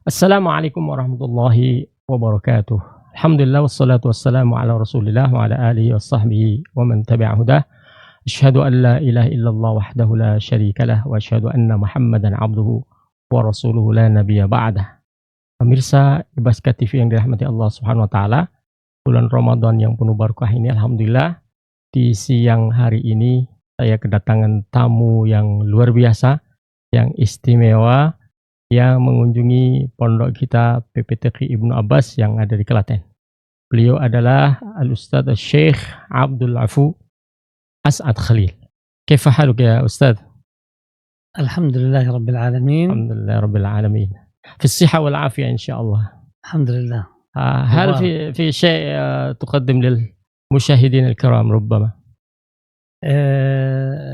Assalamualaikum warahmatullahi wabarakatuh. Alhamdulillah wassalatu wassalamu ala Rasulillah wa ala alihi washabbihi wa man tabi'a hudah. Asyhadu an la ilaha illallah wahdahu la syarikalah wa asyhadu anna Muhammadan abduhu wa rasuluhu la nabiyya ba'dah. Pemirsa Ibaska TV yang dirahmati Allah Subhanahu wa taala, bulan Ramadan yang penuh barakah ini alhamdulillah di siang hari ini saya kedatangan tamu yang luar biasa, yang istimewa yang mengunjungi pondok kita PPTQ Ibnu Abbas yang ada di Klaten. Beliau adalah Al-Ustadz Syekh Abdul Afu As'ad Khalil. Kaifa haluk ya Ustadz? الحمد لله رب العالمين. Alhamdulillah Rabbil Alamin. في الصحة والعافية إن شاء الله. الحمد لله. هل في شيء تقدم للمشاهدين الكرام ربما؟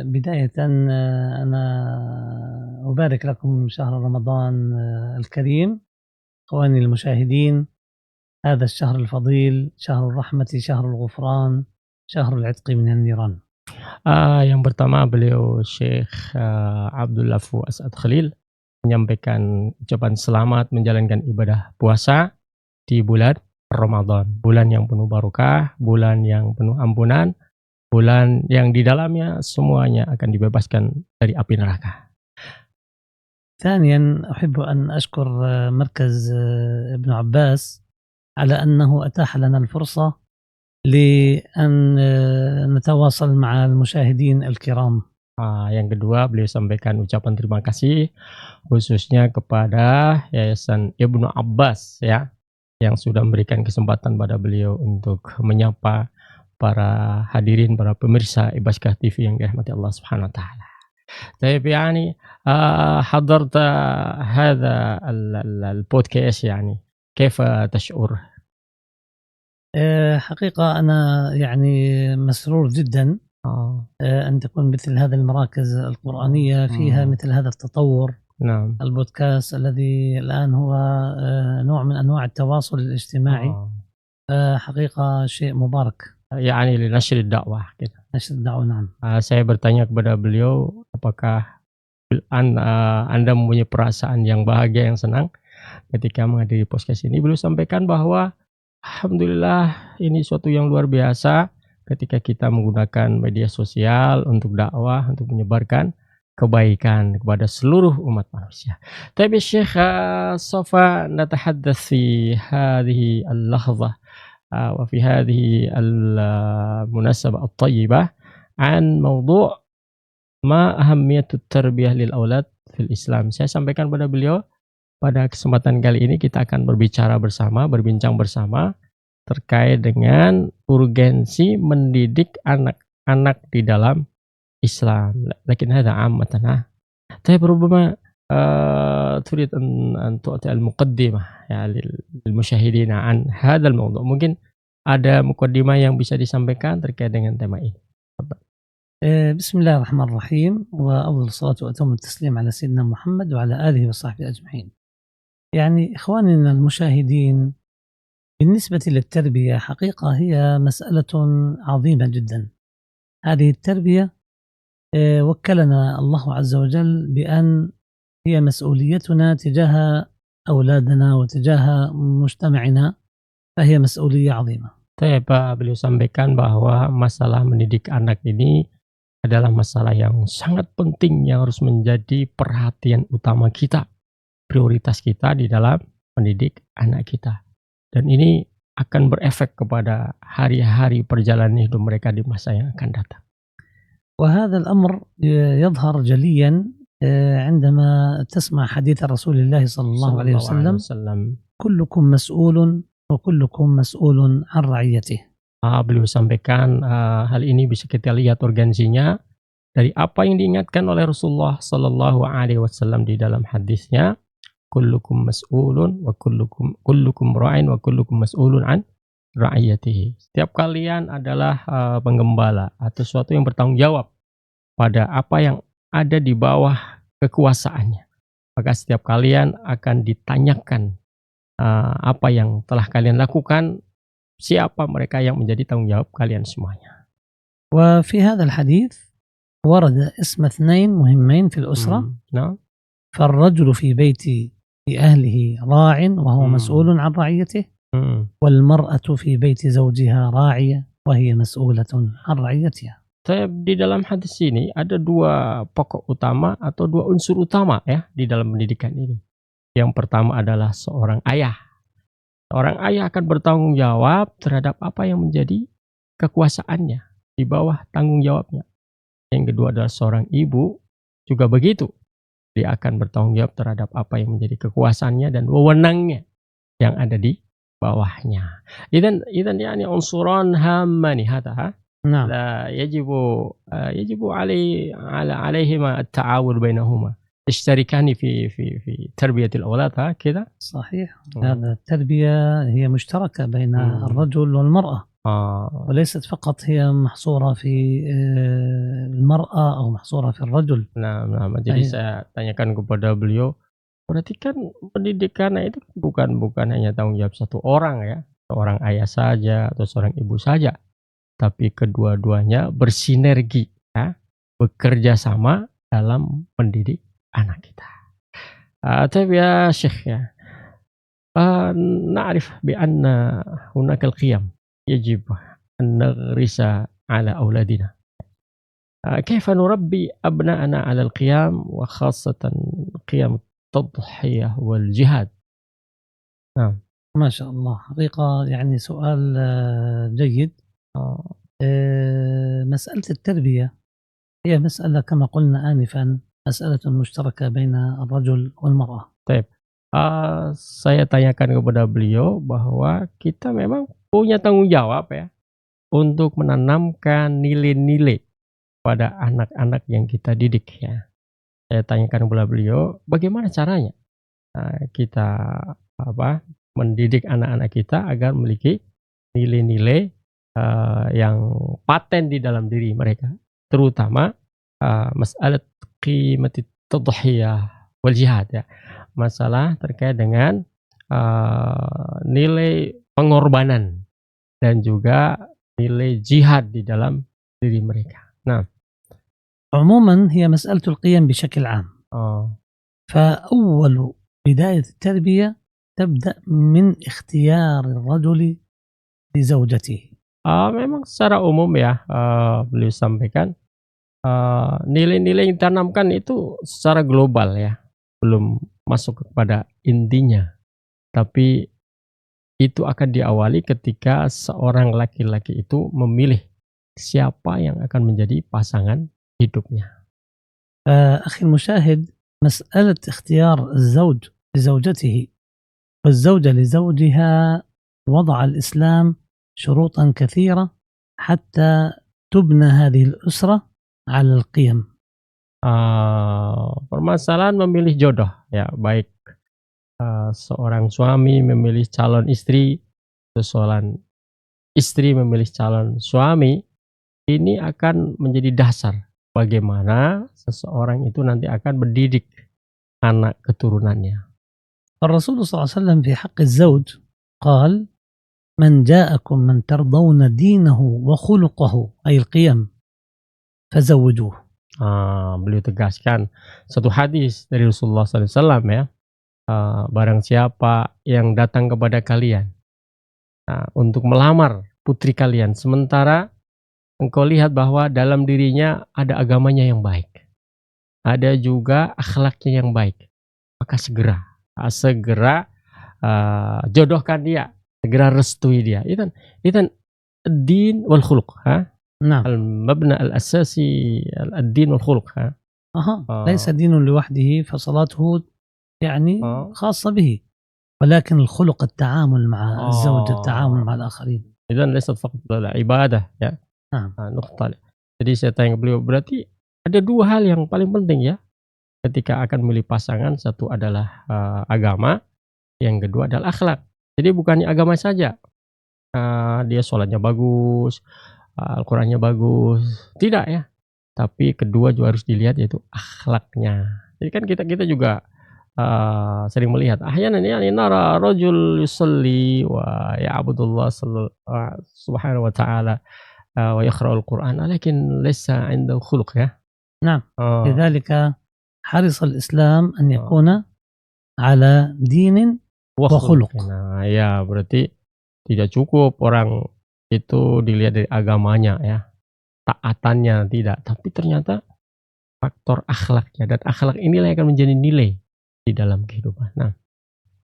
بداية أنا أبارك لكم شهر رمضان الكريم. إخواني المشاهدين، هذا الشهر الفضيل شهر الرحمة، شهر الغفران، شهر العتق من النيران. Yang pertama beliau Syekh Abdul Afu As'ad Khalil menyampaikan ucapan selamat menjalankan ibadah puasa di bulan Ramadan, bulan yang penuh barokah, bulan yang penuh ampunan, bulan yang di dalamnya semuanya akan dibebaskan dari api neraka. ثانيا أحب أن أشكر مركز ابن عباس على أنه أتاح لنا الفرصة لأن نتواصل مع المشاهدين الكرام. Yang kedua beliau sampaikan ucapan terima kasih khususnya kepada Yayasan Ibnu Abbas ya, yang sudah memberikan kesempatan pada beliau untuk menyapa para hadirin, para pemirsa Ibaska TV yang dirahmati Allah Subhanahu wa taala. طيب يعني حضرت هذا البودكاست يعني كيف تشعر؟ حقيقة أنا يعني مسرور جدا أن تكون مثل هذه المراكز القرآنية فيها مثل هذا التطور. نعم. البودكاست الذي الآن هو نوع من أنواع التواصل الاجتماعي. حقيقة شيء مبارك. يعني لنشر الدعوة gitu. نشر الدعوة نعم. Saya bertanya kepada beliau, apakah Anda mempunyai perasaan yang bahagia, yang senang ketika menghadiri podcast ini? Beliau sampaikan bahwa alhamdulillah ini suatu yang luar biasa ketika kita menggunakan media sosial untuk dakwah, untuk menyebarkan kebaikan kepada seluruh umat manusia. Tapi Syekh, سوف نتحدث في هذه اللحظة وفي هذه المناسبة الطيبة عن موضوع ما أهمية التربية للأولاد في الإسلام. Saya sampaikan pada beliau, pada kesempatan kali ini kita akan berbincang bersama terkait dengan urgensi mendidik anak-anak di dalam Islam. Lakin هذا عامة. طيب ربما تريد أن تعطي المقدمة يعني للمشاهدين عن هذا الموضوع. Mungkin ada mukaddimah yang bisa disampaikan terkait dengan tema ini. بسم الله الرحمن الرحيم، وأفضل الصلاة وأتم التسليم على سيدنا محمد وعلى آله وصحبه أجمعين. يعني إخواننا المشاهدين، بالنسبة للتربية حقيقة هي مسألة عظيمة جدا. هذه التربية وكلنا الله عز وجل بأن هي مسؤوليتنا تجاه أولادنا وتجاه مجتمعنا، فهي مسؤولية عظيمة. Beliau sampaikan bahwa masalah mendidik anak ini adalah masalah yang sangat penting yang harus menjadi perhatian utama kita, prioritas kita di dalam mendidik anak kita. Dan ini akan berefek kepada hari-hari perjalanan hidup mereka di masa yang akan datang. وهذا الأمر يظهر جليا عندما تسمع حديث رسول الله صلى الله عليه وسلم كلكم مسؤول وكلكم مسؤول عن رعيته. Beliau sampaikan hal ini bisa kita lihat urgensinya dari apa yang diingatkan oleh Rasulullah sallallahu alaihi wasallam di dalam hadisnya, kullukum mas'ulun wa kullukum ra'in wa kullukum mas'ulun an ra'iyatihi. Setiap kalian adalah penggembala atau sesuatu yang bertanggung jawab pada apa yang ada di bawah kekuasaannya. Maka setiap kalian akan ditanyakan apa yang telah kalian lakukan, siapa mereka yang menjadi tanggung jawab kalian semuanya. وفي هذا الحديث ورد اسم اثنين مهمين في الأسرة. نعم. فالرجل في بيت في أهله راع وهو Hmm. مسؤول عن رعيته، Hmm. والمرأة في بيت زوجها راعية وهي مسؤولة عن رعيتها. Di dalam hadis ini ada dua pokok utama atau dua unsur utama ya di dalam pendidikan ini. Yang pertama adalah seorang ayah. Seorang ayah akan bertanggung jawab terhadap apa yang menjadi kekuasaannya di bawah tanggung jawabnya. Yang kedua adalah seorang ibu juga begitu. Dia akan bertanggung jawab terhadap apa yang menjadi kekuasaannya dan wewenangnya yang ada di bawahnya. Idan yani unsuran hammani hada. نعم. لا يجب يجب عليهما التعاون بينهما يشتركان في تربية الأولاد كذا. صحيح. هذا التربية هي مشتركة بين الرجل والمرأة، وليست فقط هي محصورة في المرأة أو محصورة في الرجل. Nah, jadi saya tanyakan kepada beliau, berarti kan pendidikan itu bukan hanya tanggung jawab satu orang ya, seorang ayah saja atau seorang ibu saja, tapi kedua-duanya bersinergi ya, bekerja sama dalam mendidik anak kita. طيب يا شيخ ya, نعرف بأن هناك القيم يجب أن نغرس على أولادنا. كيف نربي أبناءنا على القيام وخاصة قيم التضحية والجهاد؟ نعم. ما شاء الله، حقيقة يعني سؤال جيد. مسألة التربية هي مسألة كما قلنا آنفا مسألة مشتركة بين الرجل والمرأة. طيب. Saya tanyakan kepada beliau bahwa kita memang punya tanggung jawab ya untuk menanamkan nilai-nilai pada anak-anak yang kita didik ya. Saya tanyakan kepada beliau bagaimana caranya kita mendidik anak-anak kita agar memiliki nilai-nilai yang paten di dalam diri mereka, terutama masalah qimati tadhiyah wal jihad ya. Masalah terkait dengan nilai pengorbanan dan juga nilai jihad di dalam diri mereka. Nah, عموما هي مسألة القيم بشكل عام. فأول بداية التربية تبدأ من اختيار الرجل لزوجته. Memang secara umum ya, beliau sampaikan nilai-nilai yang ditanamkan itu secara global ya, belum masuk kepada intinya, tapi itu akan diawali ketika seorang laki-laki itu memilih siapa yang akan menjadi pasangan hidupnya. أخي المشاهد، مسألة اختيار الزوج لزوجته والزوجة لزوجها وضع الإسلام شروطا كثيرة حتى تبنى هذه الأسرة على القيم. Permasalahan memilih jodoh ya, baik seorang suami memilih calon istri atau seorang istri memilih calon suami, ini akan menjadi dasar bagaimana seseorang itu nanti akan mendidik anak keturunannya. الرسول صلى الله عليه وسلم في حق الزوج قال: من جاءكم من ترضون دينه وخلقه أي القيم فزوجوه. Beliau tegaskan satu hadis dari Rasulullah SAW ya, barang siapa yang datang kepada kalian untuk melamar putri kalian, sementara engkau lihat bahwa dalam dirinya ada agamanya yang baik, ada juga akhlaknya yang baik, maka segera jodohkan dia, segera restui dia. Itu ad-din wal khuluq. نعم. المبنى الأساسي الدين والخلق. ليس دين لوحده فصلاته يعني خاصة به، ولكن الخلق التعامل مع الزوج، التعامل مع الآخرين. إذن ليست فقط العبادة ya. نعم. Nuqtal. Jadi saya tanya ke beliau, berarti ada dua hal yang paling penting ya ketika akan memilih pasangan. Satu adalah agama, yang kedua adalah akhlak. Jadi bukannya agama saja, dia sholatnya bagus, Al-Qurannya bagus, tidak ya, tapi kedua juga harus dilihat yaitu akhlaknya. Jadi kan kita juga sering melihat ahyanan yani nara rajul yusalli wa ya'budullah subhanahu wa ta'ala wa yaqra'ul Qur'an lakin laysa 'indahu khuluq ya. نعم. لذلك حرص الإسلام أن يكون على دين وخلق. Nah, ya berarti tidak cukup orang itu dilihat dari agamanya ya, taatannya tidak, tapi ternyata faktor akhlaknya dan akhlak inilah yang akan menjadi nilai di dalam kehidupan. Nah,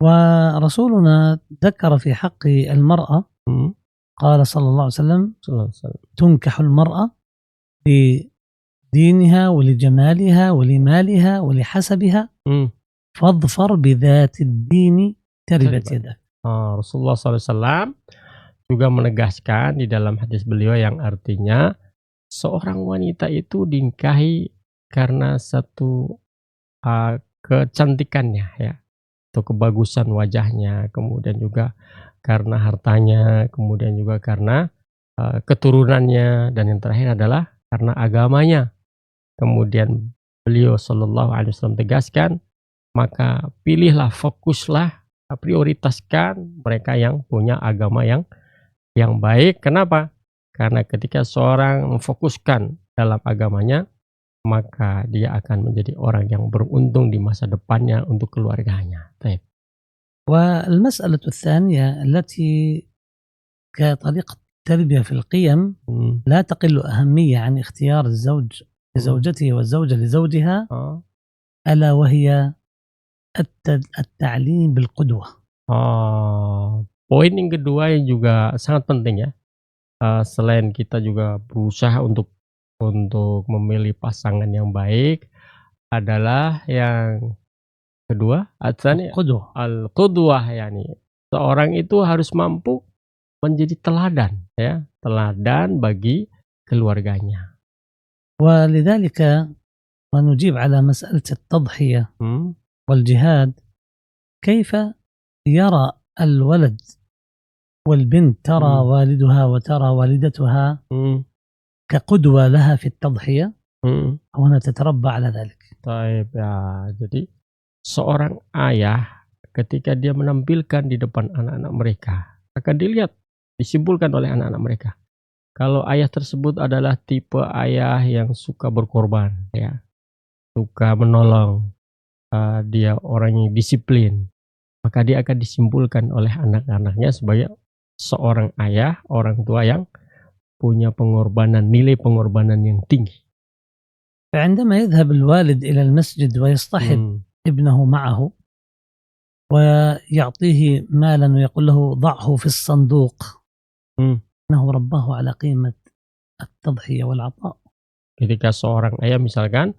ورسولنا ذكر في حق المرأة hmm, قال صلى الله عليه وسلم sallallahu alaihi wasallam. تنكح المرأة لدينها ولجمالها ولمالها ولحسبها Hmm, فاظفر بذات الدين تربت Taribat. يدك. Rasulullah SAW juga menegaskan di dalam hadis beliau yang artinya seorang wanita itu dinikahi karena satu kecantikannya ya, atau kebagusan wajahnya, kemudian juga karena hartanya, kemudian juga karena keturunannya, dan yang terakhir adalah karena agamanya. Kemudian beliau Shallallahu Alaihi Wasallam tegaskan, maka pilihlah, fokuslah, prioritaskan mereka yang punya agama yang baik. Kenapa? Karena ketika seorang memfokuskan dalam agamanya, maka dia akan menjadi orang yang beruntung di masa depannya untuk keluarganya. Baik. والمسألة الثانية التي كطريقة تربية في القيم Hmm. لا تقل أهمية عن اختيار الزوج لزوجته والزوجة لزوجها Oh. ألا وهي التعليم بالقدوة. Poin yang kedua yang juga sangat penting ya. Selain kita juga berusaha untuk memilih pasangan yang baik, adalah yang kedua, القدوة. al-qudwah, yani seorang itu harus mampu menjadi teladan ya, teladan bagi keluarganya. ولذلك ونجيب على مسألة التضحية Hmm. والجهاد كيف يرى الولد والبنت ترى والدها وترى والدتها Hmm. كقدوة لها في التضحية Hmm. هنا تتربى على ذلك. Taib ya, jadi seorang ayah ketika dia menampilkan di depan anak-anak mereka, akan dilihat, disimpulkan oleh anak-anak mereka. Kalau ayah tersebut adalah tipe ayah yang suka berkorban ya, suka menolong, dia orang yang disiplin, maka dia akan disimpulkan oleh anak-anaknya sebagai seorang ayah, orang tua yang punya pengorbanan, nilai pengorbanan yang tinggi. فعندما يذهب الوالد إلى المسجد ويصطحب ابنه معه ويعطيه مالا ويقول له ضعه في الصندوق إنه رباه على قيمة التضحية والعطاء. Ketika seorang ayah misalkan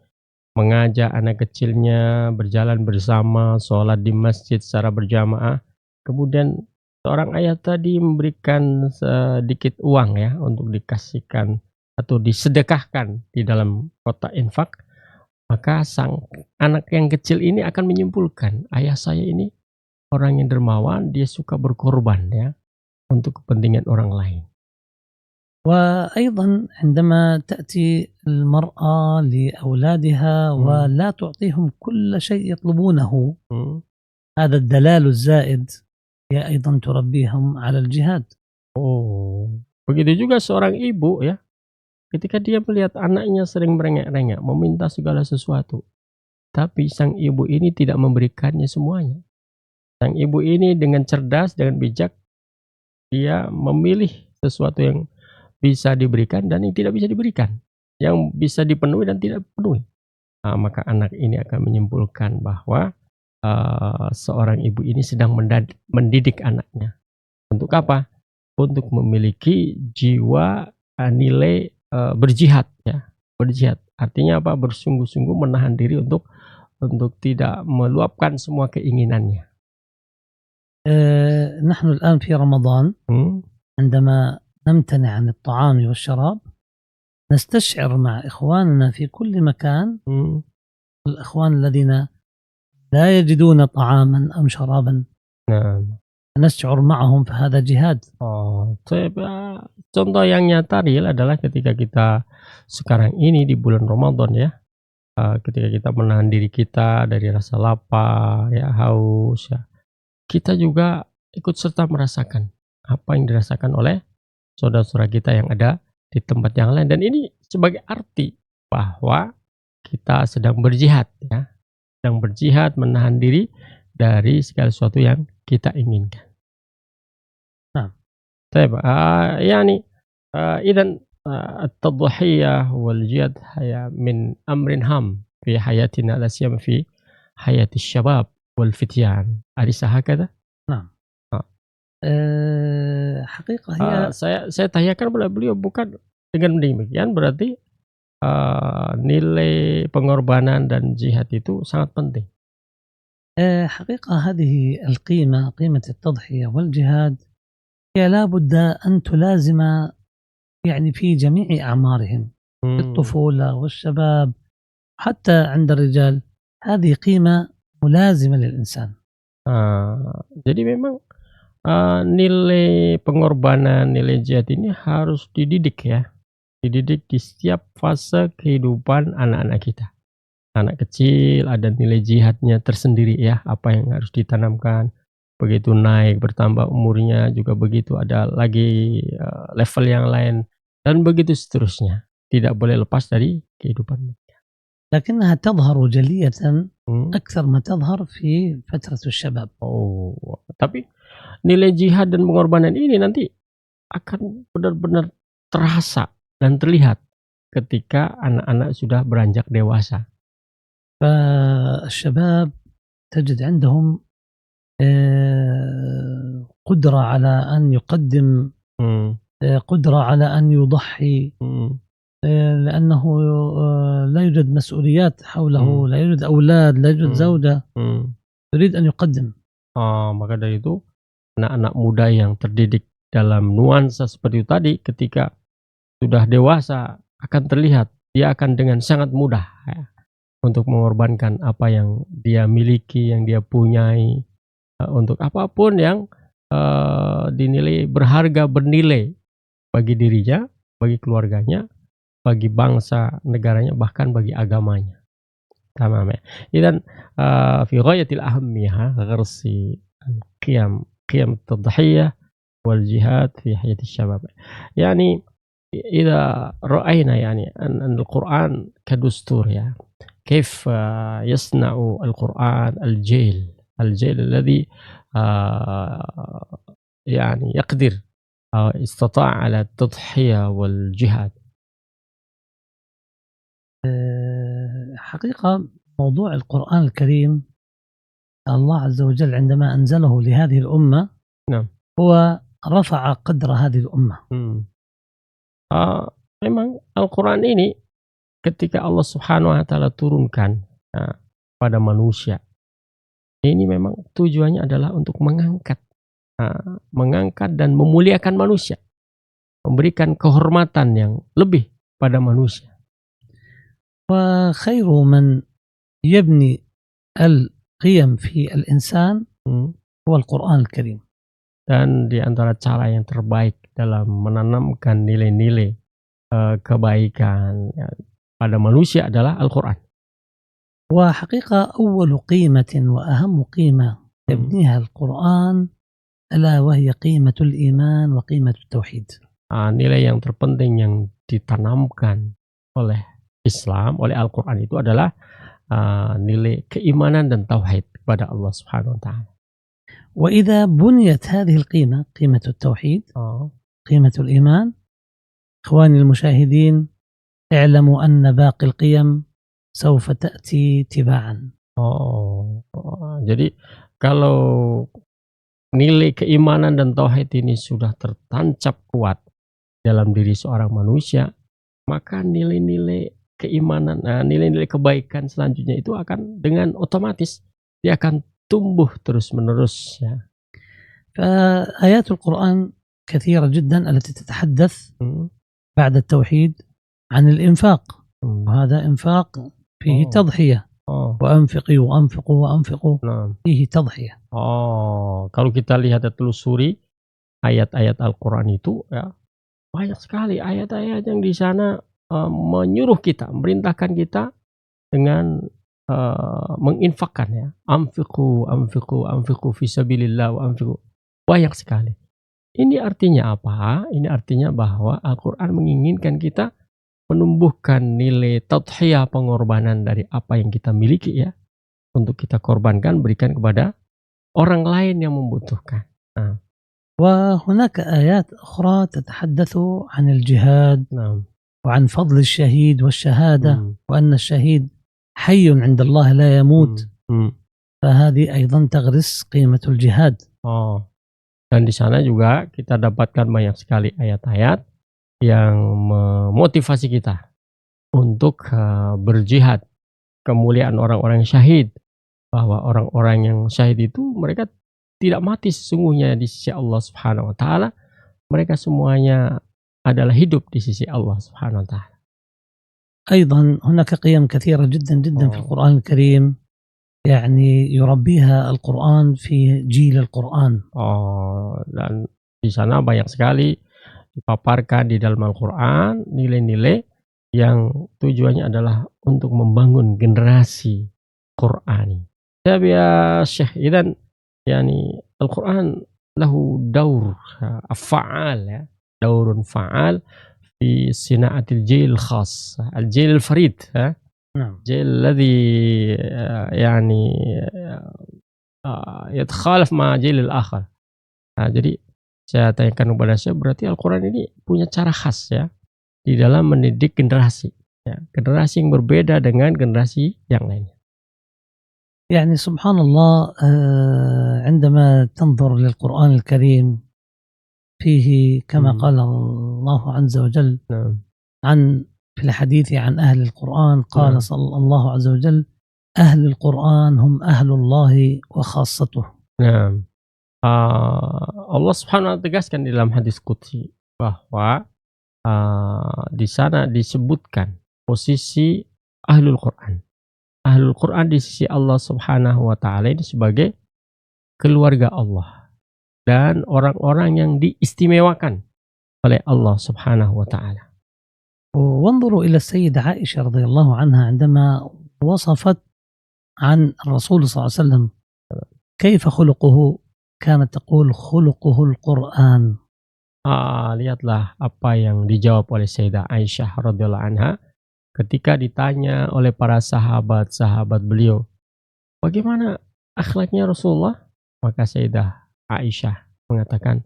mengajak anak kecilnya berjalan bersama, sholat di masjid secara berjamaah, kemudian seorang ayah tadi memberikan sedikit uang ya untuk dikasihkan atau disedekahkan di dalam kotak infak, maka sang anak yang kecil ini akan menyimpulkan, ayah saya ini orang yang dermawan, dia suka berkorban ya untuk kepentingan orang lain. وأيضا عندما تأتي المرأة لأولادها ولا تعطيهم كل شيء يطلبونه هذا الدلال الزائد هي أيضا تربيهم على الجهاد. Begitu juga seorang ibu ya, ketika dia melihat anaknya sering merengek-rengek, meminta segala sesuatu, tapi sang ibu ini tidak memberikannya semuanya. Sang ibu ini dengan cerdas, dengan bijak, dia memilih sesuatu yang bisa diberikan dan yang tidak bisa diberikan, yang bisa dipenuhi dan tidak dipenuhi. Maka anak ini akan menyimpulkan bahwa seorang ibu ini sedang mendidik anaknya. Untuk apa? Untuk memiliki jiwa nilai berjihad ya. Berjihad artinya apa? Bersungguh-sungguh menahan diri untuk tidak meluapkan semua keinginannya. نحن الآن في رمضان عندما نمتنع عن الطعام والشراب نستشعر مع إخواننا في كل مكان الإخوان الذين لا يجدون طعاما أو شرابا نشعر معهم فهذا جهاد. Contoh yang nyata real adalah ketika kita sekarang ini di bulan Ramadan ya, ketika kita menahan diri kita dari rasa lapar ya, haus ya, kita juga ikut serta merasakan apa yang dirasakan oleh saudara-saudara kita yang ada di tempat yang lain, dan ini sebagai arti bahwa kita sedang berjihad ya, sedang berjihad menahan diri dari segala sesuatu yang kita inginkan. نعم. طيب يعني إذًا التضحية والجهاد هي من أمر هام في حياتنا لا سيما في حياة الشباب والفتيان، أليس هكذا؟ نعم. آه. حقيقة هي Saya tanyakan kepada beliau bukan dengan demikian berarti, nilai pengorbanan dan jihad itu sangat penting. حقيقة هذه القيمة، قيمة التضحية والجهاد، هي لا بد أن تلازم يعني في جميع أعمارهم، في الطفولة والشباب حتى عند الرجال، هذه قيمة ملازمة للإنسان. Jadi memang, nilai pengorbanan, nilai jihad ini harus dididik ya, dididik di setiap fase kehidupan anak-anak kita. Anak kecil ada nilai jihadnya tersendiri ya, apa yang harus ditanamkan. Begitu naik bertambah umurnya juga begitu, ada lagi, level yang lain dan begitu seterusnya. Tidak boleh lepas dari kehidupan. لكنها تظهر جليةً Hmm. أكثر ما تظهر في فترة الشباب. Oh, tapi nilai jihad dan pengorbanan ini nanti akan benar-benar terasa dan terlihat ketika anak-anak sudah beranjak dewasa. فالشباب تجد عندهم قدرة على أن يقدم، Hmm. قدرة على أن يضحي، Hmm. لأنه لا يوجد مسؤوليات حوله، Hmm. لا يوجد أولاد، لا يوجد زوجة، Hmm. يريد أن يقدم. Maka dari itu anak-anak muda yang terdidik dalam nuansa seperti itu tadi ketika sudah dewasa akan terlihat dia akan dengan sangat mudah ya, untuk mengorbankan apa yang dia miliki, yang dia punyai, untuk apapun yang dinilai berharga, bernilai bagi dirinya, bagi keluarganya, bagi bangsa, negaranya, bahkan bagi agamanya. تمام. إذًا في غاية الأهمية غرس قيم التضحية والجهاد في حياة الشباب. يعني إذا رأينا يعني أن القرآن كدستور يعني كيف يصنع القرآن الجيل الذي يعني يقدر استطاع على التضحية والجهاد. حقيقة موضوع القرآن الكريم، الله عز وجل عندما أنزله لهذه الأمة نعم. هو رفع قدر هذه الأمة. Memang Al-Quran ini ketika Allah Subhanahu wa Ta'ala turunkan pada manusia, ini memang tujuannya adalah untuk mengangkat dan memuliakan manusia, memberikan kehormatan yang lebih pada manusia. وخير من يبني القيم في الإنسان هو القرآن الكريم. Dan di antara cara yang terbaik dalam menanamkan nilai-nilai kebaikan pada manusia adalah Al-Quran. وحقيقة أول قيمة وأهم قيمة يبنيها القرآن ألا وهي قيمة الإيمان وقيمة التوحيد. Nilai yang terpenting yang ditanamkan oleh Islam, oleh Al-Quran itu adalah nilai keimanan dan tauhid kepada Allah Subhanahu wa Ta'ala. وإذا بنيت هذه القيمة، قيمة التوحيد، قيمة الإيمان، إخواني المشاهدين اعلموا أن باقي القيم سوف تأتي تباعا. Jadi kalau nilai keimanan dan tauhid ini sudah tertancap kuat dalam diri seorang manusia, maka nilai-nilai keimanan, nilai-nilai kebaikan selanjutnya itu akan dengan otomatis dia akan tumbuh terus-menerus ya. فآيات القرآن كثيرة جدا التي تتحدث بعد التوحيد عن الإنفاق، وهذا إنفاق فيه تضحية. وأنفقوا فيه تضحية. Kalau kita lihat dan telusuri ayat-ayat Al-Quran itu ya, banyak sekali ayat-ayat yang di sana menyuruh kita, memerintahkan kita dengan menginfakkan ya. Anfiqu fisabilillah wa anfiqu. Banyak sekali. Ini artinya apa? Ini artinya bahwa Al-Quran menginginkan kita menumbuhkan nilai tadhiyah, pengorbanan dari apa yang kita miliki ya, untuk kita korbankan, berikan kepada orang lain yang membutuhkan. Nah, وهناك آيات أخرى تتحدث عن الجهاد nah, وعن فضل الشهيد والشهادة hmm, وأن الشهيد حي عند الله لا يموت hmm. فهذه أيضا تغرس قيمة الجهاد. Oh, dan di sana juga kita dapatkan banyak sekali ayat-ayat yang memotivasi kita untuk berjihad, kemuliaan orang-orang yang syahid, bahwa orang-orang yang syahid itu mereka tidak mati sesungguhnya di sisi Allah Subhanahu wa taala, mereka semuanya adalah hidup di sisi Allah Subhanahu wa taala. أيضا هناك قيم كثيرة جدا جدا في القرآن الكريم يعني يربيها القرآن في جيل القرآن. Dan di sana banyak sekali dipaparkan di dalam Al-Qur'an nilai-nilai yang tujuannya adalah untuk membangun generasi Qur'ani. طيب يا شيخ إذن يعني القرآن له دور فعال دور فعال في صناعة الجيل الخاص الجيل الفريد نعم. الجيل الذي يعني يتخالف مع جيل الآخر. Jadi saya tanyakan kepada saya, berarti Al-Quran ini punya cara khas ya di dalam mendidik generasi ya, generasi yang berbeda dengan generasi yang lainnya. يعني سبحان الله عندما تنظر للقرآن الكريم فيه كما قال الله عز وجل عن في الحديث عن أهل القرآن قال صلى الله عز وجل أهل القرآن هم أهل الله وخاصته. Nah, Allah Subhanahu wa taala tegaskan di dalam hadis qudsi bahwa di sana disebutkan posisi ahlul Quran. Ahlul Quran di sisi Allah Subhanahu wa taala ini sebagai keluarga Allah dan orang-orang yang diistimewakan oleh Allah Subhanahu wa taala. وانظروا إلى السيدة عائشة رضي الله عنها عندما وصفت عن الرسول صلى الله عليه وسلم كيف خلقه كانت تقول خلقه القرآن. Lihatlah apa yang dijawab oleh Sayyidah Aisyah radhiyallahu anha ketika ditanya oleh para sahabat-sahabat beliau, bagaimana akhlaknya Rasulullah? Maka Sayyidah Aisyah mengatakan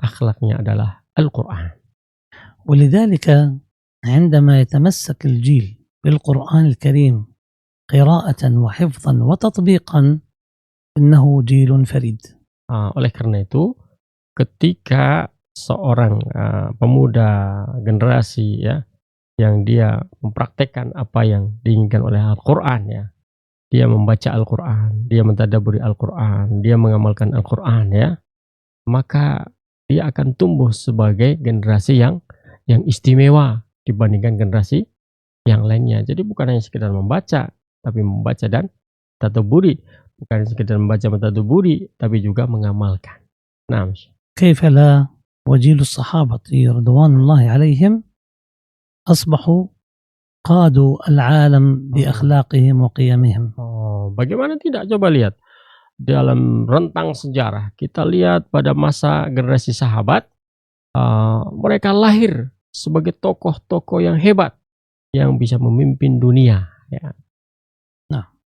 akhlaknya adalah Al-Quran. ولذلك عندما يتمسك الجيل بالقرآن الكريم قراءة وحفظا وتطبيقا إنه جيل فريد. Oleh karena itu, ketika seorang pemuda generasi ya yang dia mempraktekkan apa yang diinginkan oleh Al-Quran ya, dia membaca Al-Quran, dia mentadaburi Al-Quran, dia mengamalkan Al-Quran ya, maka dia akan tumbuh sebagai generasi yang istimewa dibandingkan generasi yang lainnya. Jadi bukan hanya sekedar membaca, tapi membaca dan tadabburi. Bukan sekedar membaca mentadaburi, tapi juga mengamalkan. Nah, كيف لا وجيل الصحابة رضوان الله عليهم أصبحوا قادوا العالم بأخلاقهم وقيمهم. Bagaimana tidak, coba lihat dalam rentang sejarah kita lihat pada masa generasi sahabat, mereka lahir sebagai tokoh-tokoh yang hebat yang bisa memimpin dunia ya.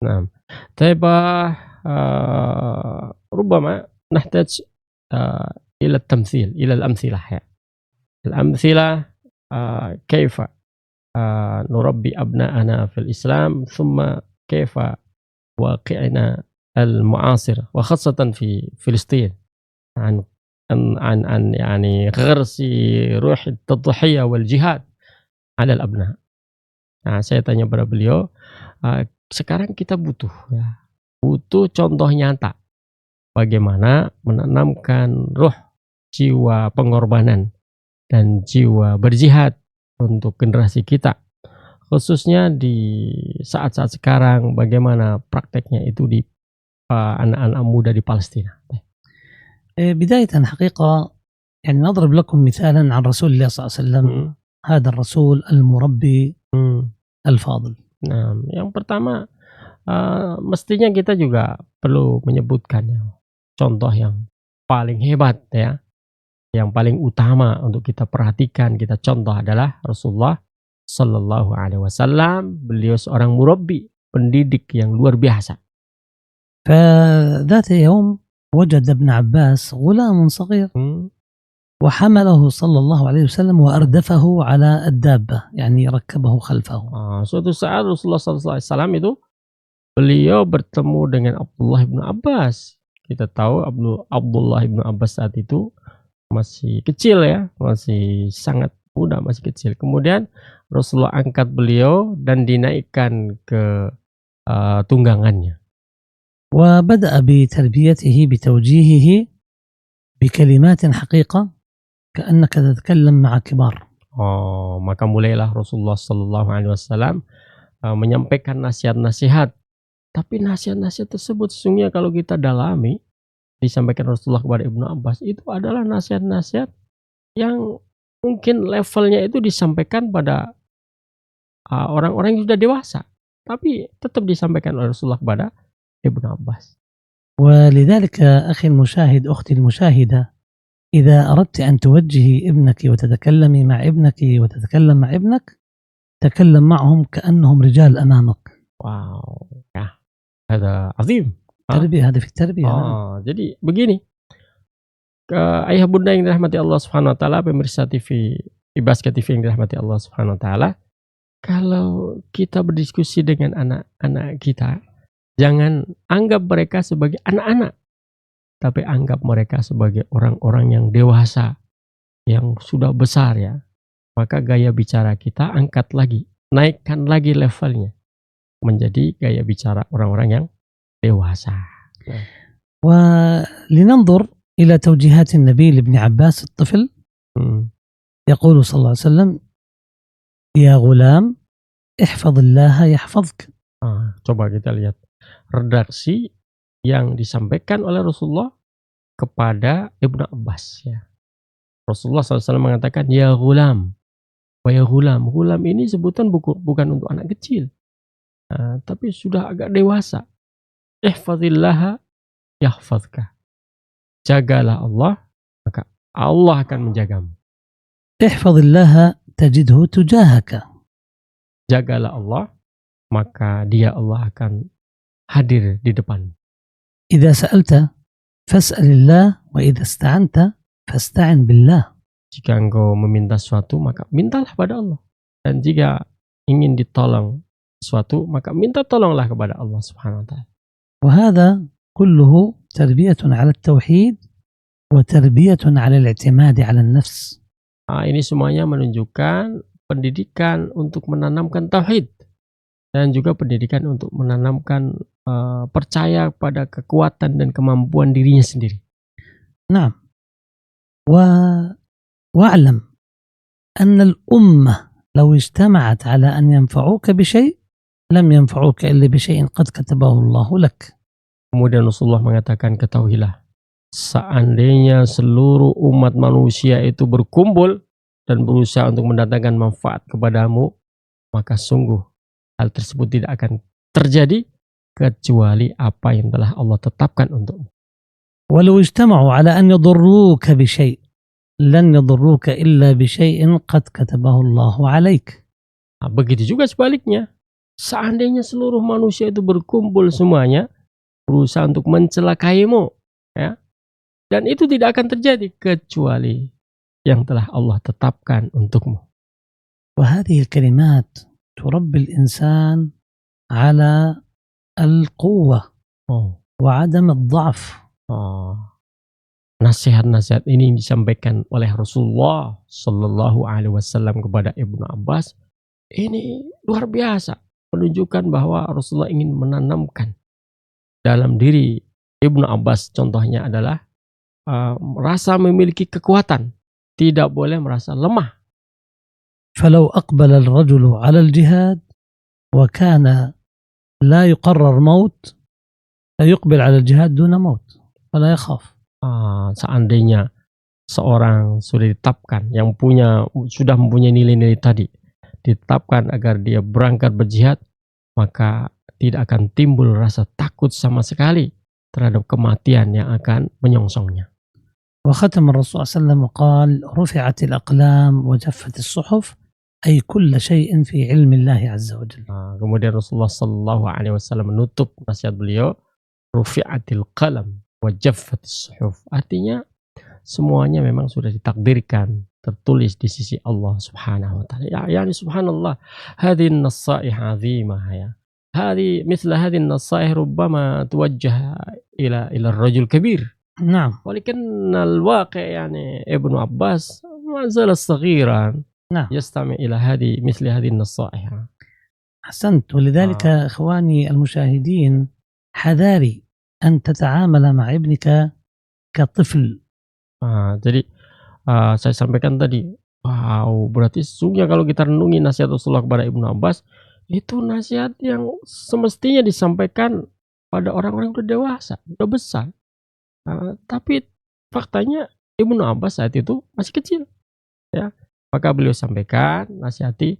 Nah, طيب ربما نحتاج إلى التمثيل إلى الأمثلة الأمثلة كيف نربي أبناءنا في الإسلام ثم كيف واقعنا المعاصر وخاصة في فلسطين عن يعني غرس روح التضحية والجهاد على الأبناء. Nah, saya tanya pada beliau, sekarang kita butuh contoh nyata bagaimana menanamkan roh jiwa pengorbanan dan jiwa berjihad untuk generasi kita, khususnya di saat-saat sekarang, bagaimana prakteknya itu di anak-anak muda di Palestina. بداية حقيقة يعني نضرب لكم مثالا عن رسول الله صلى الله عليه وسلم هذا الرسول المربي الفاضل. Nah, yang pertama mestinya kita juga perlu menyebutkan contoh yang paling hebat ya, yang paling utama untuk kita perhatikan, kita contoh adalah Rasulullah Sallallahu Alaihi Wasallam. Beliau seorang murabbi, pendidik yang luar biasa. فذات يوم وجد ابن عباس غلام صغير Hmm. وحمله صلى الله عليه وسلم وأردفه على الدابة يعني ركبه خلفه. Suatu saat Rasulullah SAW itu beliau bertemu dengan Abdullah bin Abbas. Kita tahu Abdullah bin Abbas saat itu masih kecil ya, masih sangat muda, masih kecil. Kemudian Rasulullah angkat beliau dan dinaikkan ke tunggangannya. وبدأ بتربيته بتوجيهه بكلمات حقيقة كأنك تتكلم مع كبار. Maka mulailah Rasulullah SAW menyampaikan nasihat-nasihat. Tapi nasihat-nasihat tersebut sesungguhnya kalau kita dalami, disampaikan Rasulullah kepada Ibnu Abbas, itu adalah nasihat-nasihat yang mungkin levelnya itu disampaikan pada orang-orang yang sudah dewasa. Tapi tetap disampaikan oleh Rasulullah kepada Ibnu Abbas. ولذلك أخي المشاهد أختي المشاهدة إذا أردت أن توجهي ابنك وتتكلمي مع ابنك وتتكلم مع ابنك تكلم معهم كأنهم رجال أمامك. Wow, ya, ada azim. تربية هذا في التربية. Jadi begini, ayah bunda yang dirahmati Allah Subhanahu Wa Taala, pemirsa TV Ibaska TV yang dirahmati Allah Subhanahu Wa Taala, kalau kita berdiskusi dengan anak-anak kita, jangan anggap mereka sebagai anak-anak, tapi anggap mereka sebagai orang-orang yang dewasa, yang sudah besar ya. Maka gaya bicara kita angkat lagi, naikkan lagi levelnya menjadi gaya bicara orang-orang yang dewasa. ولننظر إلى توجيهات النبي لابن عباس الطفل. يقول صلى الله عليه وسلم يا غلام احفظ الله يحفظك. Coba kita lihat redaksi yang disampaikan oleh Rasulullah kepada Ibnu Abbas ya. Rasulullah SAW mengatakan ya gulam. Ya gulam. Gulam ini sebutan bukan untuk anak kecil, tapi sudah agak dewasa. Ihfazillaha yahfazka. Jagalah Allah, maka Allah akan menjagamu. Ihfazillaha tajidhu tujahaka. Jagalah Allah, maka dia Allah akan hadir di depan. Idza sa'alta fas'alillah wa idza ista'anta fasta'in billah. Jika engkau meminta sesuatu, maka mintalah pada Allah. Dan jika ingin ditolong sesuatu, maka minta tolonglah kepada Allah Subhanahu wa taala. وهذا كله تربية على التوحيد وتربية على الاعتماد على النفس. Ini semuanya menunjukkan pendidikan untuk menanamkan tauhid dan juga pendidikan untuk menanamkan percaya pada kekuatan dan kemampuan dirinya sendiri. نعم. واعلم أن الأمة لو اجتمعت على أن ينفعوك بشيء لم ينفعوك إلا بشيء قد كتبه الله لك. Kemudian Rasulullah mengatakan, ketahuilah, seandainya seluruh umat manusia itu berkumpul dan berusaha untuk mendatangkan manfaat kepadamu, maka sungguh hal tersebut tidak akan terjadi kecuali apa yang telah Allah tetapkan untukmu. ولو اجتمعوا على أن يضروك بشيء لن يضروك إلا بشيء قد كتبه الله عليك. Begitu juga sebaliknya. Seandainya seluruh manusia itu berkumpul semuanya berusaha untuk mencelakaimu, ya, dan itu tidak akan terjadi kecuali yang telah Allah tetapkan untukmu. وهذه الكلمات تربي الإنسان على القوة وعدم الضعف. Nasihat-nasihat ini disampaikan oleh Rasulullah Sallallahu Alaihi Wasallam kepada Ibnu Abbas. Ini luar biasa, menunjukkan bahwa Rasulullah ingin menanamkan dalam diri Ibnu Abbas, contohnya adalah rasa memiliki kekuatan, tidak boleh merasa lemah. فلو أقبل الرجل على الجهاد وكان لا يقرر موت فيقبل على الجهاد دون موت ولا يخاف. Seandainya seorang sudah ditetapkan, yang sudah mempunyai nilai-nilai tadi, ditetapkan agar dia berangkat berjihad, maka tidak akan timbul rasa takut sama sekali terhadap kematian yang akan menyongsongnya. وختم الرسول صلى الله عليه وسلم وقال رفعت الأقلام وجفت الصحف أي كل شيء في علم الله عز وجل. Kemudian Rasulullah Sallallahu Alaihi Wasallam menutup nasihat beliau, rufi'atil qalam wa jaffatis suhuf. Artinya semuanya memang sudah ditakdirkan, tertulis di sisi Allah Subhanahu wa taala. Yani subhanallah, hadhihi an-nasaih 'azimah ya. مثل هذه النصائح ربما توجه إلى الرجل كبير. نعم. ولكن الواقع يعني ابن عباس ما زال صغيرا نعم. يستمع إلى مثل هذه النصائح. أحسنت. ولذلك إخواني المشاهدين حذاري أن تتعامل مع ابنك كطفل. Jadi saya sampaikan tadi, wow, berarti sesungguhnya kalau kita renungi nasihat Rasulullah kepada Ibnu Abbas, itu nasihat yang semestinya disampaikan pada orang-orang yang udah dewasa, udah besar. Tapi faktanya Ibnu Abbas saat itu masih kecil, ya. Maka beliau sampaikan, nasihati,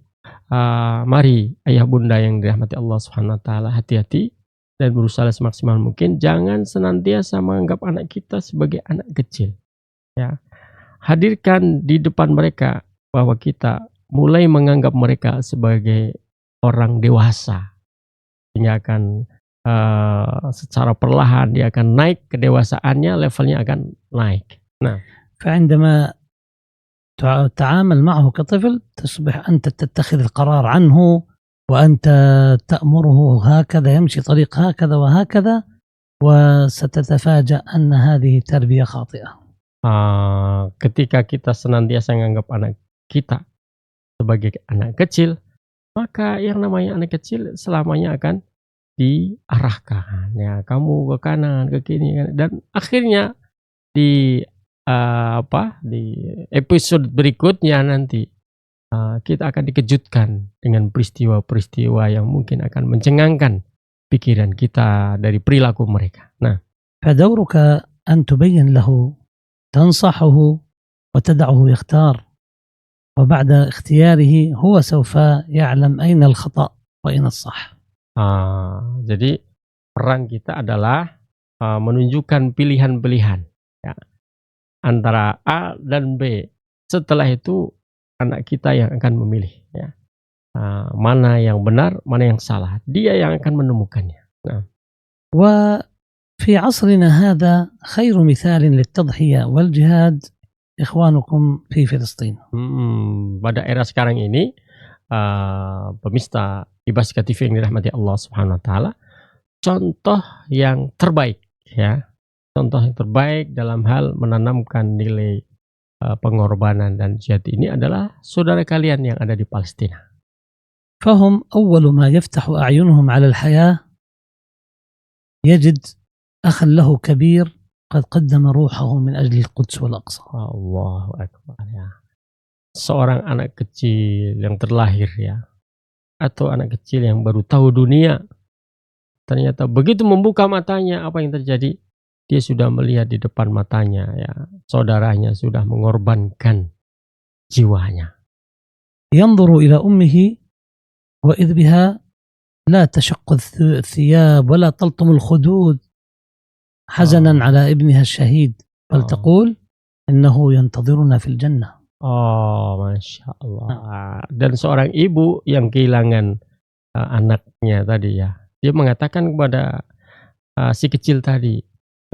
mari ayah bunda yang dirahmati Allah Subhanahu wa taala, hati-hati dan berusaha semaksimal mungkin jangan senantiasa menganggap anak kita sebagai anak kecil. Ya. Hadirkan di depan mereka bahwa kita mulai menganggap mereka sebagai orang dewasa. Sehingga akan secara perlahan dia akan naik kedewasaannya, levelnya akan naik. Nah, فعندما تتعامل معه كطفل تصبح أنت تتخذ القرار عنه وأنت تأمره هكذا، يمشي طريق هكذا وهكذا، وستتفاجأ أن هذه تربية خاطئة. Ketika kita senantiasa menganggap anak kita sebagai anak kecil, maka yang namanya anak kecil selamanya akan diarahkan, ya, kamu ke kanan, ke kiri, dan akhirnya di di episode berikutnya nanti kita akan dikejutkan dengan peristiwa-peristiwa yang mungkin akan mencengangkan pikiran kita dari perilaku mereka. Nah, فدورك أن تبين له، تنصحه وتدعه يختار، وبعد اختياره هو سوف يعلم أين الخطأ وأين الصح. Jadi peran kita adalah menunjukkan pilihan-pilihan, ya, antara A dan B. Setelah itu anak kita yang akan memilih, ya, mana yang benar, mana yang salah. Dia yang akan menemukannya. Nah. وفي عصرنا هذا خير مثال للتضحية والجهاد إخوانكم في فلسطين. Pada era sekarang ini, pemirsa Ibasika TV yang dirahmati Allah Subhanahu wa taala, contoh yang terbaik, ya. Contoh yang terbaik dalam hal menanamkan nilai pengorbanan dan jihad ini adalah saudara kalian yang ada di Palestina. فهم أول ما يفتح أعينهم على الحياة يجد أخا له كبير قد قدم روحه من أجل القدس والأقصى. Allahu Akbar, ya. Seorang anak kecil yang terlahir, ya, atau anak kecil yang baru tahu dunia, ternyata begitu membuka matanya, apa yang terjadi? Dia sudah melihat di depan matanya, ya, saudaranya sudah mengorbankan jiwanya. ينظر إلى أمه وإذ بها لا تشق الثياب ولا تلطم الخدود حزنا على ابنها الشهيد، بل تقول إنه ينتظرنا في الجنة. Masya Allah. Dan seorang ibu yang kehilangan anaknya tadi, ya, dia mengatakan kepada si kecil tadi,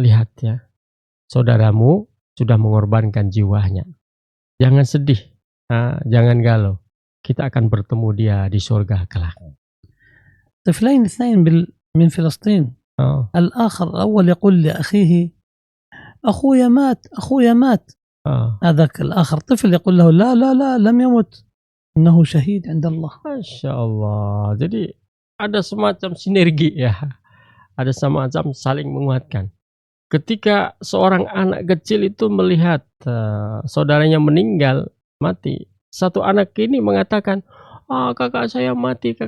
lihat, ya, saudaramu sudah mengorbankan jiwanya. Jangan sedih, jangan galau. Kita akan bertemu dia di surga kelak. طفلين اثنين من فلسطين. الآخر الأول يقول لأخيه أخويا مات. هذاك الآخر طفل يقول له لا لم يمت، إنه شهيد عند الله. Masya Allah. Jadi ada semacam sinergi, ya. Ada semacam saling menguatkan. Ketika seorang anak kecil itu melihat saudaranya meninggal, mati, satu anak ini mengatakan, kakak saya mati.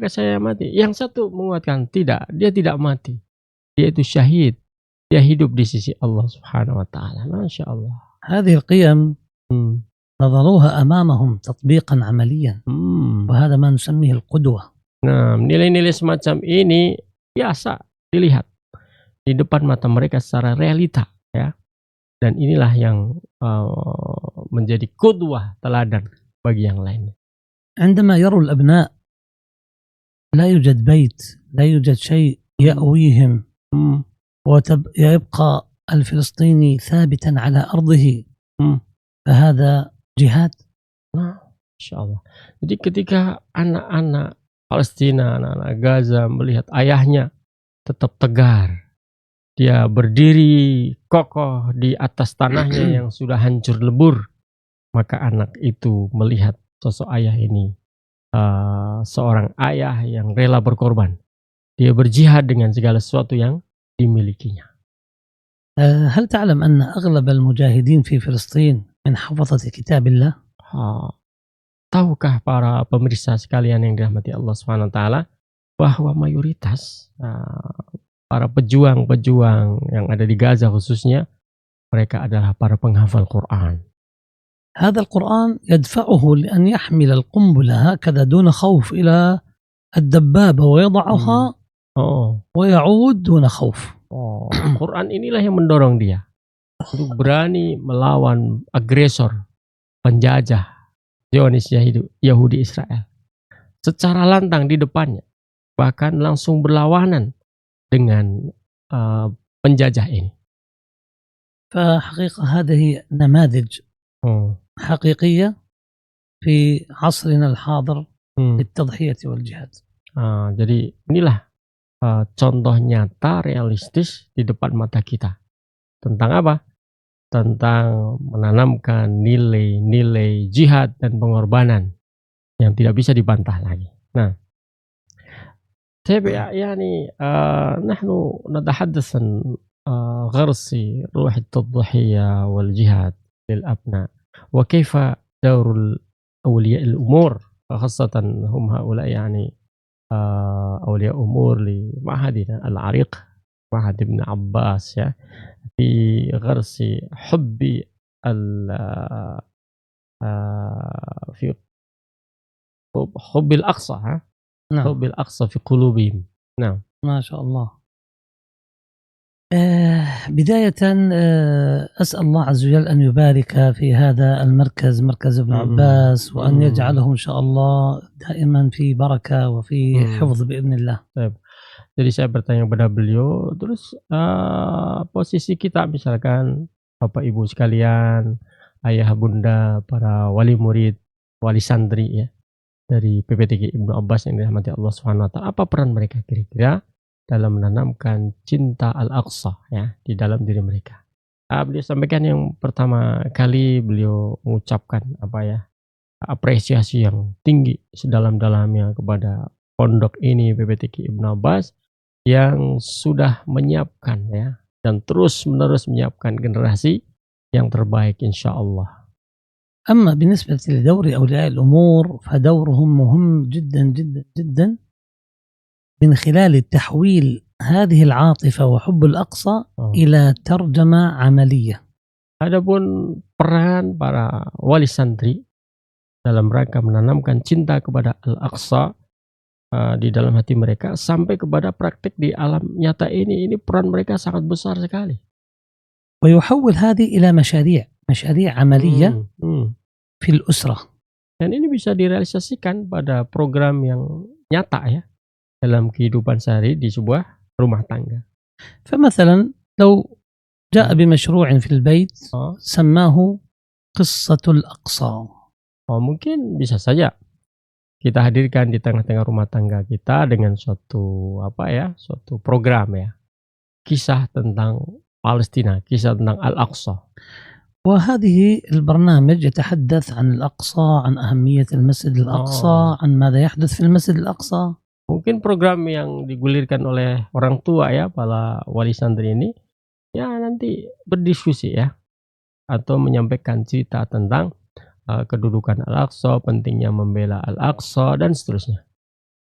Yang satu menguatkan, tidak, dia tidak mati. Dia itu syahid. Dia hidup di sisi Allah Subhanahu wa taala. Masya Allah. هذه القيم نظروها أمامهم تطبيقا عمليا، وهذا ما نسميه القدوة. Nah, nilai-nilai semacam ini biasa dilihat di depan mata mereka secara realita, ya. Dan inilah yang menjadi qudwah, teladan bagi yang lainnya. عندما يروا الأبناء لا يوجد بيت، لا يوجد شيء يأويهم ويبقى الفلسطيني ثابتا على أرضه Hmm. فهذا جهاد. Nah, Masya Allah. Jadi ketika anak-anak Palestina, anak-anak Gaza melihat ayahnya tetap tegar, dia berdiri kokoh di atas tanahnya yang sudah hancur lebur, maka anak itu melihat sosok ayah ini seorang ayah yang rela berkorban. Dia berjihad dengan segala sesuatu yang dimilikinya. هل تعلم أن أغلب المجاهدين في فلسطين من حفظة كتاب الله؟ Tahukah para pemirsa sekalian yang dirahmati Allah SWT bahwa mayoritas para pejuang-pejuang yang ada di Gaza khususnya, mereka adalah para penghafal Quran. هذا القرآن يدفعه لأن يحمل القنبلة هكذا دون خوف إلى الدبابة ويضعها ويعود دون خوف. Quran inilah yang mendorong dia untuk berani melawan agresor, penjajah Zionis Yahudi Israel secara lantang di depannya, bahkan langsung berlawanan dengan penjajah ini. فحقيقة هذه نماذج حقيقية في عصرنا الحاضر للتضحية والجهاد. Jadi inilah contoh nyata realistis di depan mata kita. Tentang apa? Tentang menanamkan nilai-nilai jihad dan pengorbanan yang tidak bisa dibantah lagi. Nah, يعني نحن نتحدث عن غرس روح التضحية والجهاد للأبناء وكيف دور أولياء الأمور خاصة هم هؤلاء يعني أولياء أمور لمعهدنا العريق معهد ابن عباس في غرس حب في حب الأقصى حب الأقصى في قلوبهم. نعم ما شاء الله. بداية أسأل الله عز وجل أن يبارك في هذا المركز، مركز ابن عباس، وأن يجعله إن شاء الله دائما في بركة وفي حفظ بإذن الله. Jadi saya bertanya kepada beliau, terus posisi kita misalkan Bapak Ibu sekalian, ayah bunda, para wali murid, wali santri ya dari PPTG Ibnu Abbas yang dirahmati Allah SWT, apa peran mereka kira-kira dalam menanamkan cinta Al-Aqsa ya di dalam diri mereka? Beliau sampaikan yang pertama kali beliau mengucapkan apresiasi yang tinggi sedalam-dalamnya kepada pondok ini PPTG Ibnu Abbas yang sudah menyiapkan ya dan terus-menerus menyiapkan generasi yang terbaik insyaallah. أما بالنسبة لدور أولياء الأمور فدورهم مهم جدا جدا جدا من خلال تحويل هذه العاطفة وحب الأقصى إلى ترجمة عملية. Adapun peran para wali santri dalam rangka menanamkan cinta kepada Al-Aqsa di dalam hati mereka sampai kepada praktik di alam nyata ini peran mereka sangat besar sekali. ويحول هذه إلى مشاريع عملية في الأسرة. Dan ini bisa direalisasikan pada program yang nyata ya dalam kehidupan sehari di sebuah rumah tangga. فمثلا لو جاء بمشروع في البيت سماه قصة الأقصى. Mungkin bisa saja kita hadirkan di tengah-tengah rumah tangga kita dengan suatu program ya, kisah tentang Palestina, kisah tentang Al-Aqsa. وهذه البرنامج يتحدث عن الأقصى، عن أهمية المسجد الأقصى، عن ماذا يحدث في المسجد الأقصى. Mungkin program yang digulirkan oleh orang tua ya, para wali santri ini ya nanti berdiskusi ya atau menyampaikan cerita tentang kedudukan Al-Aqsa, pentingnya membela Al-Aqsa dan seterusnya.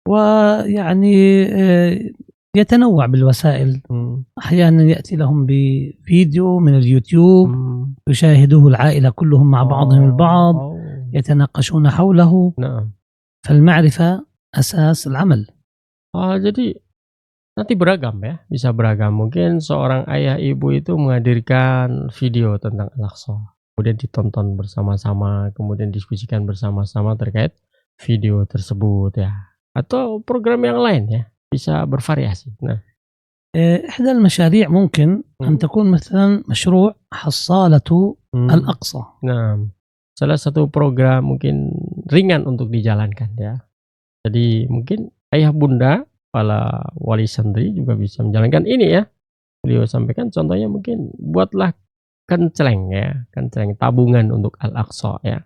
ويعني يتنوع بالوسائل. أحيانا يأتي لهم بفيديو من اليوتيوب يشاهده العائلة كلهم مع بعضهم البعض يتناقشون حوله. فالمعرفة أساس العمل. Jadi nanti beragam ya, bisa beragam. Mungkin seorang ayah ibu itu menghadirkan video tentang Al-Aqsa, kemudian ditonton bersama-sama, kemudian diskusikan bersama-sama terkait video tersebut ya. Atau program yang lain ya, bisa bervariasi. Nah, إحدى المشاريع ممكن أن تكون مثلا مشروع حصالة الأقصى. Nah, salah satu program mungkin ringan untuk dijalankan ya. Jadi mungkin ayah bunda, kepala wali santri juga bisa menjalankan ini ya. Beliau sampaikan contohnya mungkin buatlah kenceleng ya, kenceleng tabungan untuk Al-Aqsa ya.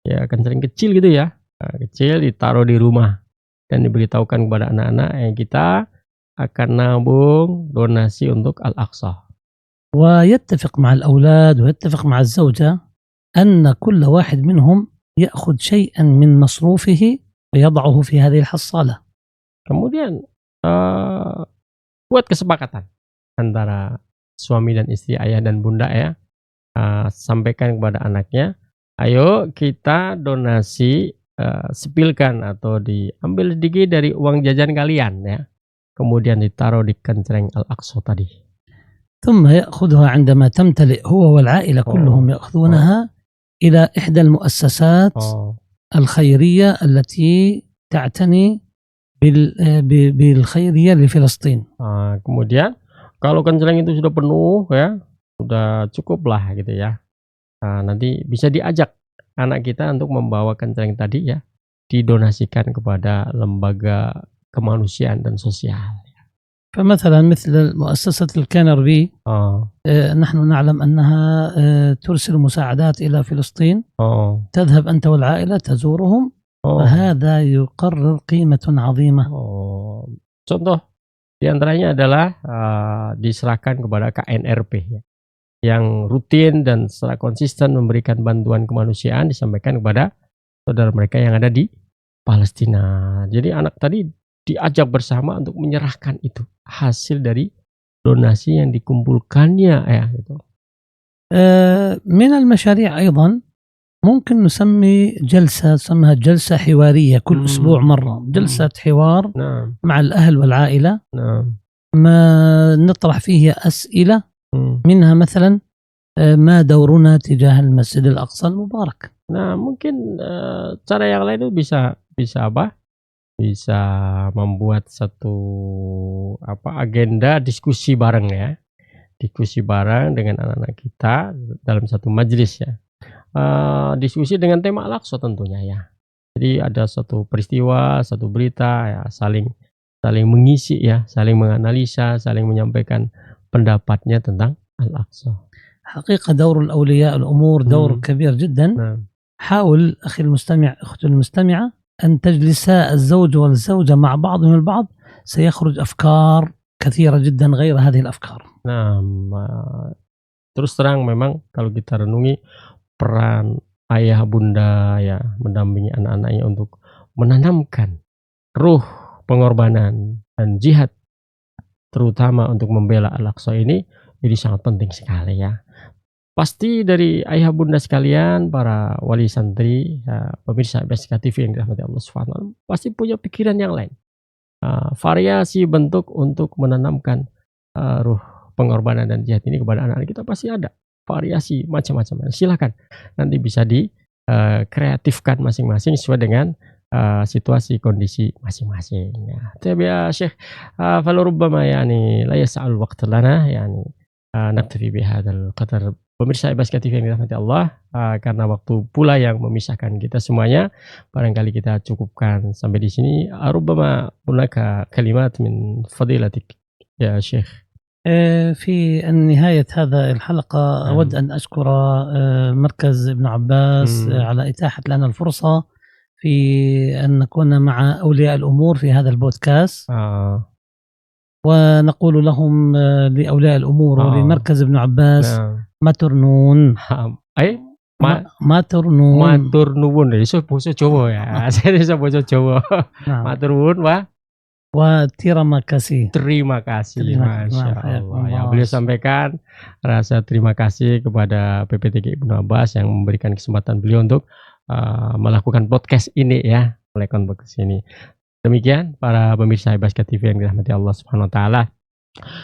Ya kenceleng kecil gitu ya, kecil ditaruh di rumah dan diberitahukan kepada anak-anak kita akan nabung donasi untuk Al-Aqsa. ويتفق مع الأولاد ويتفق مع الزوجة أن كل واحد منهم يأخذ شيئا من مصروفه ويضعه في هذه الحصالة. Kemudian buat kesepakatan antara suami dan istri, ayah dan bunda ya, sampaikan kepada anaknya, ayo kita donasi, sepilkan atau diambil sedikit dari uang jajan kalian ya, kemudian ditaruh di kenceleng Al-Aqsa tadi. ثم يأخذها عندما تمتلئ هو والعائلة كلهم يأخذونها إلى إحدى المؤسسات الخيرية التي تعتني بالخيرية لفلسطين. Kemudian kalau kenceleng itu sudah penuh ya, sudah cukup lah gitu ya. Nanti bisa diajak anak kita untuk membawa kenceleng tadi ya, didonasikan kepada lembaga kemanusiaan dan sosial. فمثلا مثل مؤسسة الكنربي نحن نعلم أنها ترسل مساعدات إلى فلسطين. تذهب أنت والعائلة تزورهم وهذا يقرر قيمة عظيمة. Contoh diantaranya adalah diserahkan kepada KNRP ya, yang rutin dan secara konsisten memberikan bantuan kemanusiaan disampaikan kepada saudara mereka yang ada di Palestina. Jadi anak tadi diajak bersama untuk menyerahkan itu hasil dari donasi yang dikumpulkannya ya gitu. من المشاريع أيضا ممكن نسمي جلسة اسمها جلسة حوارية كل أسبوع مرة، جلسة حوار مع الأهل والعائلة. ما نطرح فيها أسئلة منها مثلا ما دورنا تجاه المسجد الأقصى المبارك. Nah mungkin cara yang lain itu bisa apa? Bisa membuat satu agenda diskusi bareng ya, diskusi bareng dengan anak-anak kita dalam satu majelis ya, diskusi dengan tema Al-Aqsa tentunya ya. Jadi ada satu peristiwa, satu berita ya, saling mengisi ya, saling menganalisa, saling menyampaikan pendapatnya tentang Al-Aqsa. حقيقة دور الأولياء الأمور دور كبير جدا. حاول أخي المستمع أختي المستمعة أن تجلسا الزوج والزوجة مع بعضهم البعض سيخرج أفكار كثيرة جدا غير هذه الأفكار. Nah, terus terang memang kalau kita renungi peran ayah bunda ya mendampingi anak-anaknya untuk menanamkan ruh pengorbanan dan jihad terutama untuk membela Al-Aqsa ini jadi sangat penting sekali ya. Pasti dari ayah bunda sekalian, para wali santri, pemirsa BSK TV yang dirahmati Allah SWT, pasti punya pikiran yang lain. Variasi bentuk untuk menanamkan ruh pengorbanan dan jihad ini kepada anak-anak kita pasti ada. Variasi macam-macam. Silakan nanti bisa dikreatifkan masing-masing sesuai dengan situasi kondisi masing-masing. Tapi ya Syekh, falurubbama yani la yas'al waqt lana yani naktafi bihadzal qadar. Pemirsa BSK TV yang dirahmati Allah, karena waktu pula yang memisahkan kita semuanya, barangkali kita cukupkan sampai di sini. Rubbama hunaka kalimat min fadilatik ya Syekh. في نهاية هذا الحلقة أود أن أشكر مركز ابن عباس على إتاحة لنا الفرصة في أن نكون مع أولياء الأمور في هذا البودكاست. ونقول لهم لأولياء الأمور ولمركز ابن عباس matur nuwun. Matur nuwun. Matur nuwun iso basa Jawa ya. Saya iso basa Jawa. Matur nuwun wa terima kasih. Terima kasih. Masyaallah. Ya, beliau sampaikan rasa terima kasih kepada PPTG Ibnu Abbas yang memberikan kesempatan beliau untuk melakukan podcast ini ya, melakukan podcast ini. Demikian para pemirsa BSK TV yang dirahmati Allah Subhanahu wa taala.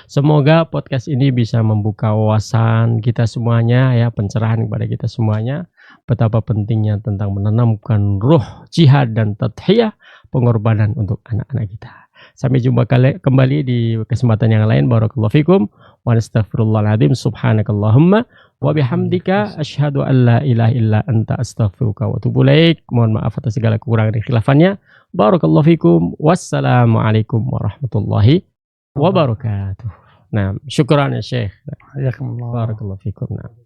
Semoga podcast ini bisa membuka wawasan kita semuanya ya, pencerahan kepada kita semuanya betapa pentingnya tentang menanamkan ruh jihad dan tadhiyah, pengorbanan untuk anak-anak kita. Sampai jumpa kembali di kesempatan yang lain. Barakallahu fikum wa nastaghfirullahaladzim. Subhanakallahumma wa bihamdika asyhadu an la ilaha illa anta astaghfiruka wa atubu ilaik. Mohon maaf atas segala kekurangan dan khilafannya. Barakallahu fikum. Wassalamualaikum warahmatullahi wabarakatuh. Nah, syukran ya Syekh. Jazakumullah. Barakallahu fikum. Nah.